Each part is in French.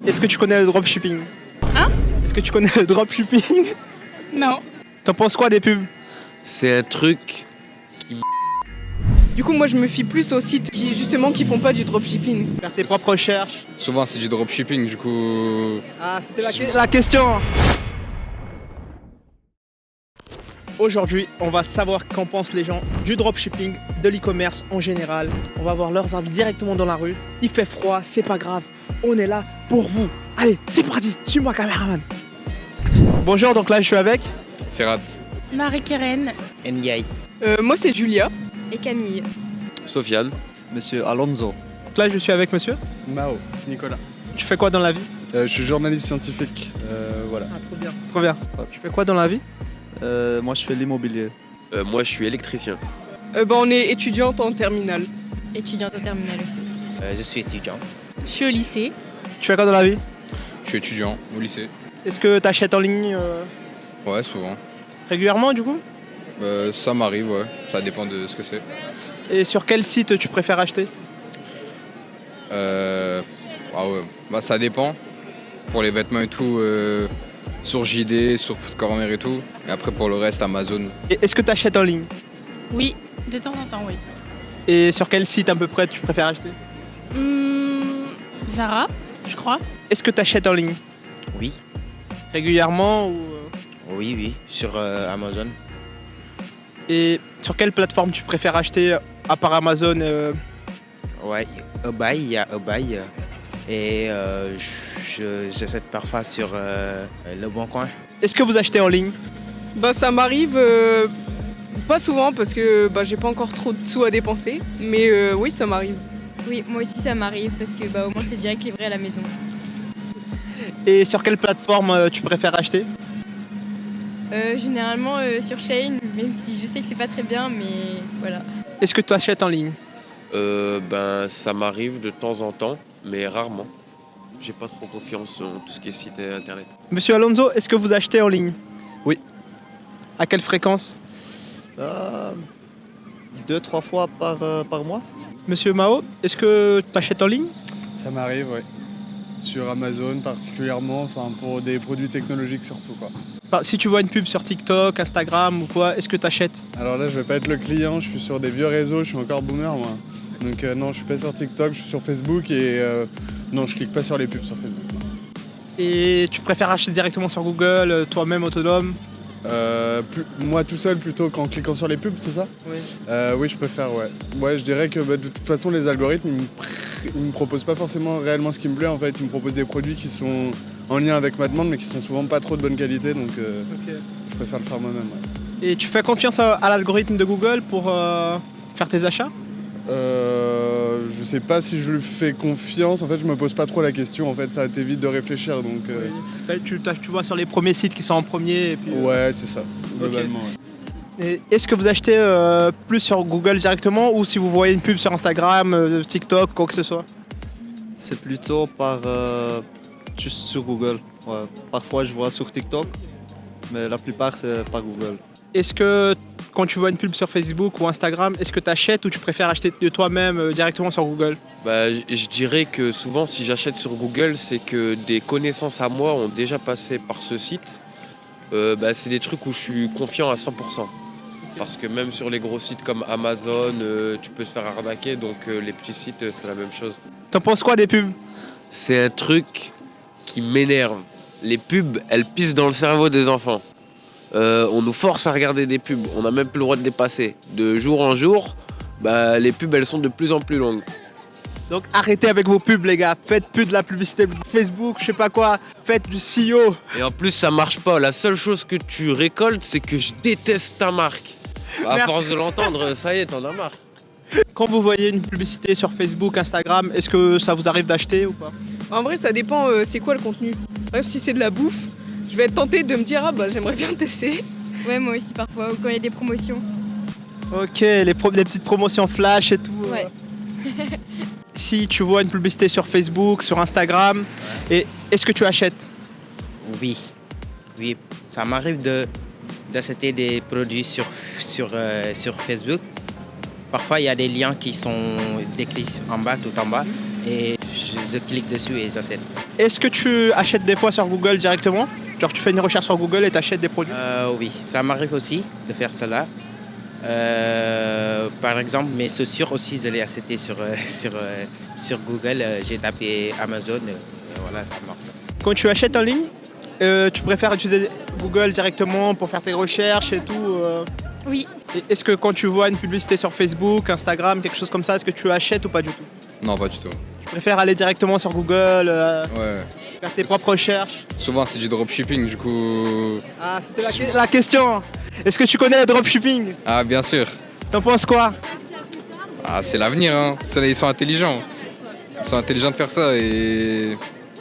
Est-ce que tu connais le dropshipping? Hein? Est-ce que tu connais le dropshipping? Non. T'en penses quoi des pubs? C'est un truc. Du coup, moi, je me fie plus aux sites qui font pas du dropshipping. Faire tes propres recherches. Souvent c'est du dropshipping, du coup. Ah, c'était la question. Aujourd'hui, on va savoir qu'en pensent les gens du dropshipping, de l'e-commerce en général. On va voir leurs avis directement dans la rue. Il fait froid, c'est pas grave. On est là pour vous. Allez, c'est parti. Suis-moi, caméraman. Bonjour, donc là, je suis avec. C'est rat. Marie-Keren Ndiaye. Moi, c'est Julia. et Camille. Sofiane. Monsieur Alonso. Donc là, je suis avec monsieur. Mao, Nicolas. Tu fais quoi dans la vie? Je suis journaliste scientifique. Voilà. Ah, trop bien. Trop bien. Tu fais quoi dans la vie? Moi, je fais l'immobilier. Moi, je suis électricien. On est étudiante en terminale. Étudiante au terminal aussi. Je suis étudiant. Je suis au lycée. Tu fais quoi dans la vie? Je suis étudiant au lycée. Est-ce que tu achètes en ligne Ouais, souvent. régulièrement du coup? Ça m'arrive, ouais. Ça dépend de ce que c'est. Et sur quel site tu préfères acheter? Ah ouais, bah ça dépend. Pour les vêtements et tout, sur JD, sur Foot Corner et tout. Et après pour le reste, Amazon. Et est-ce que tu achètes en ligne? Oui, de temps en temps, oui. Et sur quel site à peu près tu préfères acheter? Zara, je crois. Est-ce que tu achètes en ligne Oui. régulièrement ou... Oui, sur Amazon. Et sur quelle plateforme tu préfères acheter à part Amazon Ouais, eBay, il y a eBay. Et j'achète parfois sur Le Bon Coin. Est-ce que vous achetez en ligne? Ça m'arrive pas souvent parce que j'ai pas encore trop de sous à dépenser. Mais oui, ça m'arrive. Oui, moi aussi ça m'arrive parce que au moins c'est direct livré à la maison. Et sur quelle plateforme tu préfères acheter? Généralement sur Shein, même si je sais que c'est pas très bien, mais voilà. Est-ce que tu achètes en ligne? Ça m'arrive de temps en temps, mais rarement. J'ai pas trop confiance en tout ce qui est site internet. Monsieur Alonso, est-ce que vous achetez en ligne? Oui. À quelle fréquence? 2-3 fois par mois. Monsieur Mao, est-ce que tu achètes en ligne? Ça m'arrive, ouais. Sur Amazon particulièrement, enfin pour des produits technologiques surtout quoi. Si tu vois une pub sur TikTok, Instagram ou quoi, est-ce que tu achètes? Alors là je vais pas être le client, je suis sur des vieux réseaux, je suis encore boomer moi. Donc non, je suis pas sur TikTok, je suis sur Facebook et non, je clique pas sur les pubs sur Facebook. Et tu préfères acheter directement sur Google, toi-même autonome? Moi tout seul plutôt qu'en cliquant sur les pubs, c'est ça? Oui. Oui, je préfère, ouais. Ouais, je dirais que de toute façon, les algorithmes, ils me proposent pas forcément réellement ce qui me plaît. En fait, ils me proposent des produits qui sont en lien avec ma demande, mais qui sont souvent pas trop de bonne qualité, donc je préfère le faire moi-même. Ouais. Et tu fais confiance à l'algorithme de Google pour faire tes achats? Je sais pas si je lui fais confiance. En fait, je me pose pas trop la question. En fait, ça t'évite de réfléchir, donc. Oui. Tu vois sur les premiers sites qui sont en premier et puis, Ouais, c'est ça, globalement. Ouais. Et est-ce que vous achetez plus sur Google directement ou si vous voyez une pub sur Instagram, TikTok, quoi que ce soit? C'est plutôt juste sur Google. Ouais. Parfois, je vois sur TikTok, mais la plupart, c'est par Google. Est-ce que quand tu vois une pub sur Facebook ou Instagram, est-ce que tu achètes ou tu préfères acheter de toi-même directement sur Google? Je dirais que souvent, si j'achète sur Google, c'est que des connaissances à moi ont déjà passé par ce site. C'est des trucs où je suis confiant à 100%. Parce que même sur les gros sites comme Amazon, tu peux te faire arnaquer, donc les petits sites, c'est la même chose. T'en penses quoi des pubs? C'est un truc qui m'énerve. Les pubs, elles pissent dans le cerveau des enfants. On nous force à regarder des pubs, on n'a même plus le droit de les passer. De jour en jour, les pubs, elles sont de plus en plus longues. Donc arrêtez avec vos pubs les gars, faites plus de la publicité Facebook, je sais pas quoi, faites du SEO. Et en plus, ça marche pas. La seule chose que tu récoltes, c'est que je déteste ta marque. À force de l'entendre, ça y est, t'en as marre. Quand vous voyez une publicité sur Facebook, Instagram, est-ce que ça vous arrive d'acheter ou pas? En vrai, ça dépend c'est quoi le contenu. Par exemple, si c'est de la bouffe, je vais être tentée de me dire j'aimerais bien tester. Ouais, moi aussi parfois, ou quand il y a des promotions. Ok, les petites promotions flash et tout. Ouais. Si tu vois une publicité sur Facebook, sur Instagram, et est-ce que tu achètes? Oui, ça m'arrive d'acheter des produits sur Facebook. Parfois, il y a des liens qui sont décrits en bas, tout en bas, et je clique dessus et j'achète. Est-ce que tu achètes des fois sur Google directement? Genre tu fais une recherche sur Google et tu achètes des produits? Oui, ça m'arrive aussi de faire cela. Par exemple, mes chaussures aussi, je les ai achetées sur Google. J'ai tapé Amazon, voilà, ça marche. Quand tu achètes en ligne, tu préfères utiliser Google directement pour faire tes recherches et tout Oui, Et est-ce que quand tu vois une publicité sur Facebook, Instagram, quelque chose comme ça, est-ce que tu achètes ou pas du tout? Non, pas du tout. Tu préfères aller directement sur Google, Ouais. faire tes propres recherches? Souvent, c'est du dropshipping, du coup. Ah, c'était la question. Est-ce que tu connais le dropshipping? Ah, bien sûr. T'en penses quoi? Ah, c'est l'avenir, hein. Ils sont intelligents. Ils sont intelligents de faire ça et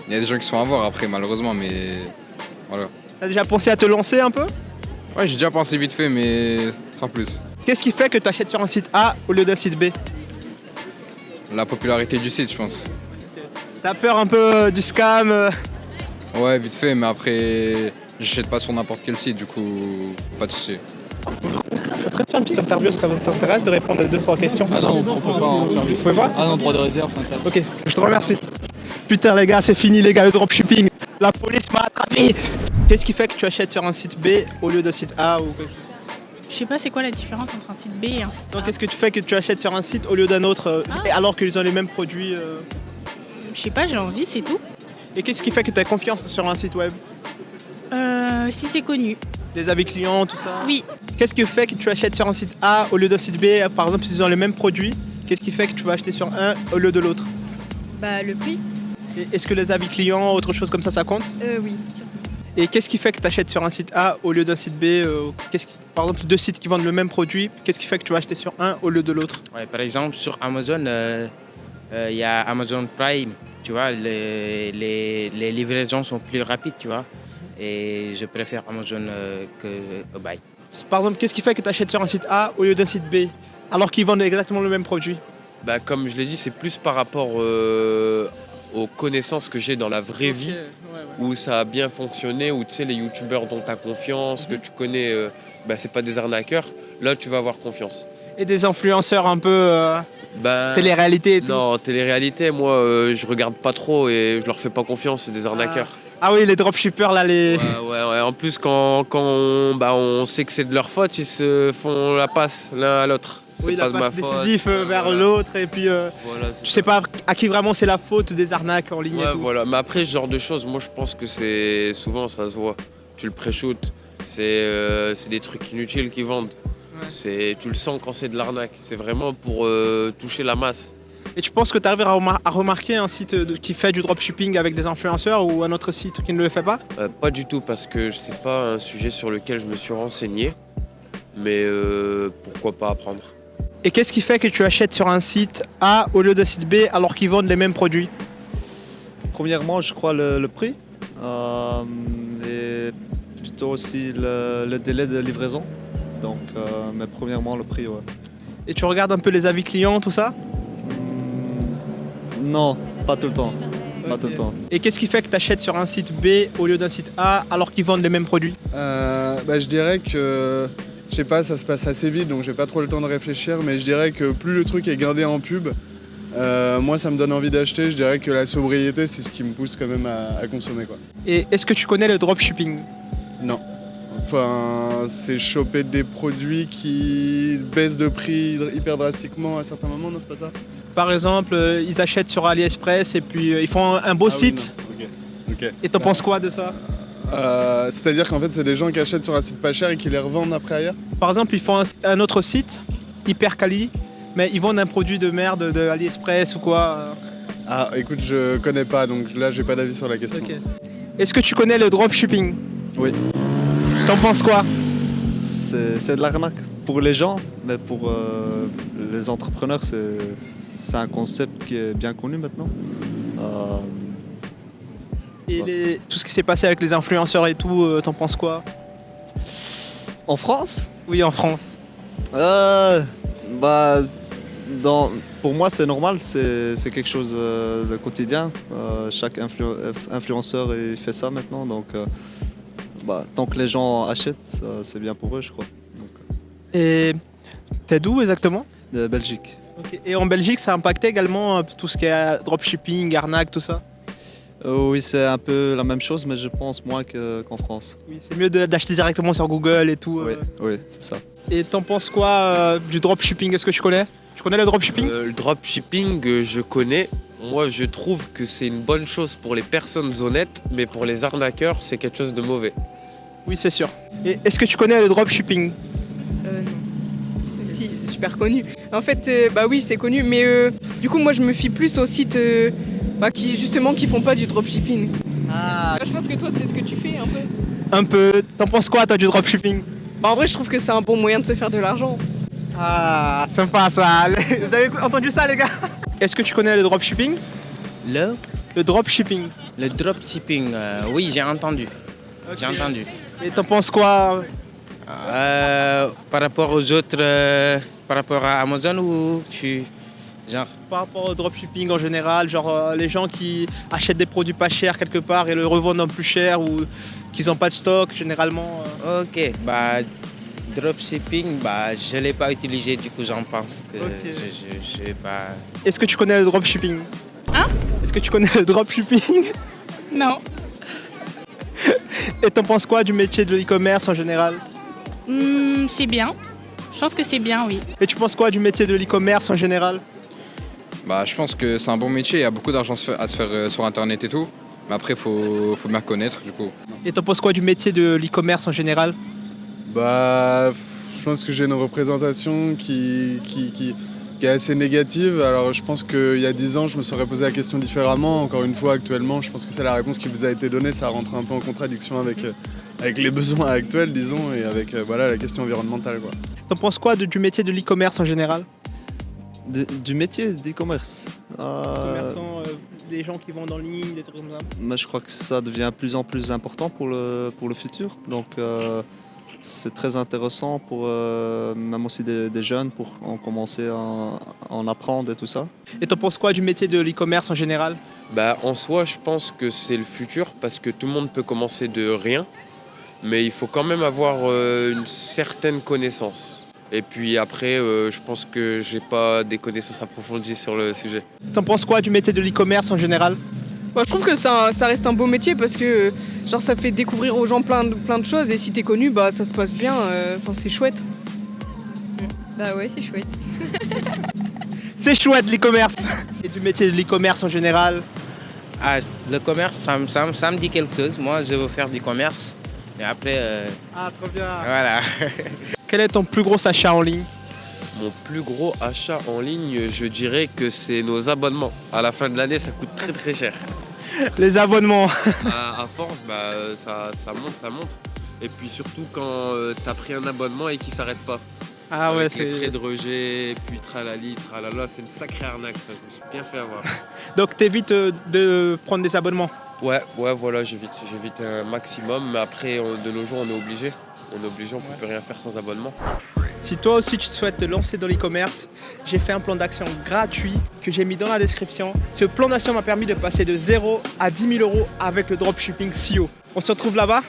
il y a des gens qui se font avoir après, malheureusement, mais voilà. T'as déjà pensé à te lancer un peu? Ouais, j'ai déjà pensé vite fait, mais sans plus. Qu'est-ce qui fait que tu achètes sur un site A au lieu d'un site B? La popularité du site, je pense. T'as peur un peu du scam Ouais, vite fait, mais après, j'achète pas sur n'importe quel site, du coup, pas de souci. Je voudrais te faire une petite interview, ça t'intéresse de répondre à 2-3 questions? Ah non, on peut pas en service. Vous pouvez pas? Ah non, droit de réserve, ça intéresse. Ok, je te remercie. Putain les gars, c'est fini les gars, le dropshipping. La police m'a attrapé. Qu'est-ce qui fait que tu achètes sur un site B au lieu d'un site A ou quelque chose? Je sais pas c'est quoi la différence entre un site B et un site A. Donc qu'est-ce que tu fais que tu achètes sur un site au lieu d'un autre et alors qu'ils ont les mêmes produits Je sais pas, j'ai envie, c'est tout. Et qu'est-ce qui fait que tu as confiance sur un site web? Si c'est connu. Les avis clients, tout ça? Oui. Qu'est-ce qui fait que tu achètes sur un site A au lieu d'un site B? Par exemple, s'ils ont les mêmes produits, qu'est-ce qui fait que tu vas acheter sur un au lieu de l'autre? bah le prix. Et est-ce que les avis clients, autre chose comme ça compte? Oui, surtout. Et qu'est-ce qui fait que tu achètes sur un site A au lieu d'un site B? Par exemple, 2 sites qui vendent le même produit, qu'est-ce qui fait que tu vas acheter sur un au lieu de l'autre? Ouais, par exemple, sur Amazon, il y a Amazon Prime, tu vois, les livraisons sont plus rapides, tu vois. Et je préfère Amazon que eBay. Par exemple, qu'est-ce qui fait que tu achètes sur un site A au lieu d'un site B, alors qu'ils vendent exactement le même produit? Bah, comme je l'ai dit, c'est plus par rapport aux connaissances que j'ai dans la vraie vie, où ça a bien fonctionné, où tu sais, les youtubeurs dont tu as confiance, que tu connais, c'est pas des arnaqueurs, là tu vas avoir confiance. Et des influenceurs un peu télé-réalité et tout? Non, télé-réalité, moi je regarde pas trop et je leur fais pas confiance, c'est des arnaqueurs. Ah oui, les dropshippers là, les... Ouais. En plus, quand on sait que c'est de leur faute, ils se font la passe l'un à l'autre. Oui, C'est la pas de ma passe faute. décisif vers l'autre et puis je sais pas à qui vraiment c'est la faute des arnaques en ligne et Ouais, tout. voilà. Mais après, ce genre de choses, moi je pense que c'est souvent ça se voit. Tu le pré-shoot, c'est des trucs inutiles qu'ils vendent. Ouais. Tu le sens quand c'est de l'arnaque. C'est vraiment pour toucher la masse. Et tu penses que tu arrives à remarquer un site qui fait du dropshipping avec des influenceurs ou un autre site qui ne le fait pas? Pas du tout, parce que c'est pas un sujet sur lequel je me suis renseigné. Mais pourquoi pas apprendre? Et qu'est-ce qui fait que tu achètes sur un site A au lieu d'un site B alors qu'ils vendent les mêmes produits? Premièrement, je crois le prix et plutôt aussi le délai de livraison. Donc, mais premièrement, le prix, ouais. Et tu regardes un peu les avis clients, tout ça? Non, pas tout le temps. Pas tout le temps. Et qu'est-ce qui fait que tu achètes sur un site B au lieu d'un site A alors qu'ils vendent les mêmes produits? Je dirais que, je sais pas, ça se passe assez vite, donc j'ai pas trop le temps de réfléchir, mais je dirais que plus le truc est gardé en pub, moi ça me donne envie d'acheter. Je dirais que la sobriété, c'est ce qui me pousse quand même à consommer, quoi. Et est-ce que tu connais le dropshipping? Non. Enfin, c'est choper des produits qui baissent de prix hyper drastiquement à certains moments, non, c'est pas ça? Par exemple, ils achètent sur AliExpress et puis ils font un beau site. Ok. Et t'en penses quoi de ça? C'est-à-dire qu'en fait, c'est des gens qui achètent sur un site pas cher et qui les revendent après ailleurs? Par exemple, ils font un autre site, hyper quali, mais ils vendent un produit de merde de AliExpress ou quoi. Ah, écoute, je connais pas, donc là, j'ai pas d'avis sur la question. Ok. Est-ce que tu connais le dropshipping? Oui. T'en penses quoi? C'est de l'arnaque pour les gens, mais pour les entrepreneurs, c'est un concept qui est bien connu maintenant. Et tout ce qui s'est passé avec les influenceurs et tout, t'en penses quoi? En France? Oui, en France. Pour moi, c'est normal, c'est quelque chose de quotidien. Chaque influenceur il fait ça maintenant, donc tant que les gens achètent, c'est bien pour eux, je crois. Et t'es d'où exactement? De Belgique. Ok. Et en Belgique, ça a impacté également tout ce qui est dropshipping, arnaque, tout ça? Oui, c'est un peu la même chose, mais je pense moins qu'en France. Oui, c'est mieux d'acheter directement sur Google et tout. Oui, c'est ça. Et t'en penses quoi du dropshipping? Est-ce que tu connais? Tu connais le dropshipping? Le dropshipping, je connais. Moi, je trouve que c'est une bonne chose pour les personnes honnêtes, mais pour les arnaqueurs, c'est quelque chose de mauvais. Oui, c'est sûr. Et est-ce que tu connais le dropshipping? Non. Si, c'est super connu. En fait, bah oui, c'est connu, mais du coup, moi, je me fie plus aux sites qui font pas du dropshipping. Ah, Je pense que toi, c'est ce que tu fais un peu. un peu. T'en penses quoi, toi, du dropshipping? Bah, en vrai, je trouve que c'est un bon moyen de se faire de l'argent. Ah, sympa ça. Vous avez entendu ça, les gars? Est-ce que tu connais le dropshipping? Le dropshipping. Le dropshipping, oui, j'ai entendu. Ok. J'ai entendu. Et t'en penses quoi? Par rapport aux autres, par rapport à Amazon ou genre Par rapport au dropshipping en général, genre les gens qui achètent des produits pas chers quelque part et le revendent en plus cher ou qu'ils n'ont pas de stock généralement. Ok, bah dropshipping, bah je l'ai pas utilisé, du coup j'en pense que Ok. je vais pas. Est-ce que tu connais le dropshipping? Hein? Est-ce que tu connais le dropshipping? Non. Et t'en penses quoi du métier de l'e-commerce en général? C'est bien. Je pense que c'est bien, oui. Et tu penses quoi du métier de l'e-commerce en général? Bah, je pense que c'est un bon métier, il y a beaucoup d'argent à se faire sur internet et tout. Mais après, faut bien connaître du coup. Et t'en penses quoi du métier de l'e-commerce en général? Bah, je pense que j'ai une représentation qui est assez négative. Alors je pense qu'il y a 10 ans, je me serais posé la question différemment. Encore une fois, actuellement, je pense que c'est la réponse qui vous a été donnée. Ça rentre un peu en contradiction avec les besoins actuels, disons, et avec la question environnementale, quoi. T'en penses quoi du métier de l'e-commerce en général? Du métier d'e-commerce. Commerçants, des gens qui vendent en ligne, des trucs comme ça. Mais je crois que ça devient de plus en plus important pour le futur. Donc c'est très intéressant pour même aussi des jeunes pour commencer à en apprendre et tout ça. Et t'en penses quoi du métier de l'e-commerce en général? Bah, en soi, je pense que c'est le futur parce que tout le monde peut commencer de rien, mais il faut quand même avoir une certaine connaissance. Et puis après, je pense que j'ai pas des connaissances approfondies sur le sujet. T'en penses quoi du métier de l'e-commerce en général? Bah, je trouve que ça reste un beau métier parce que genre ça fait découvrir aux gens plein de choses et si t'es connu, bah ça se passe bien. Enfin, c'est chouette. Bah ouais, c'est chouette. C'est chouette l'e-commerce. Et du métier de l'e-commerce en général? Ah, le commerce, ça me dit quelque chose. Moi, je veux faire du commerce. Et après, Ah, trop bien. voilà. Quel est ton plus gros achat en ligne? Mon plus gros achat en ligne, je dirais que c'est nos abonnements. À la fin de l'année, ça coûte très très cher. Les abonnements. À force, bah, ça monte. Et puis surtout quand t'as pris un abonnement et qu'il s'arrête pas. Ah ouais, Avec les frais c'est. de rejet, puis tralali, tralala, c'est une sacrée arnaque ça, je me suis bien fait avoir. Donc t'évites de prendre des abonnements. Ouais, voilà, j'évite un maximum, mais après, de nos jours, on est obligé. On peut plus rien faire sans abonnement. Si toi aussi tu souhaites te lancer dans l'e-commerce, j'ai fait un plan d'action gratuit que j'ai mis dans la description. Ce plan d'action m'a permis de passer de 0 à 10 000 € avec le dropshipping SEO. On se retrouve là-bas.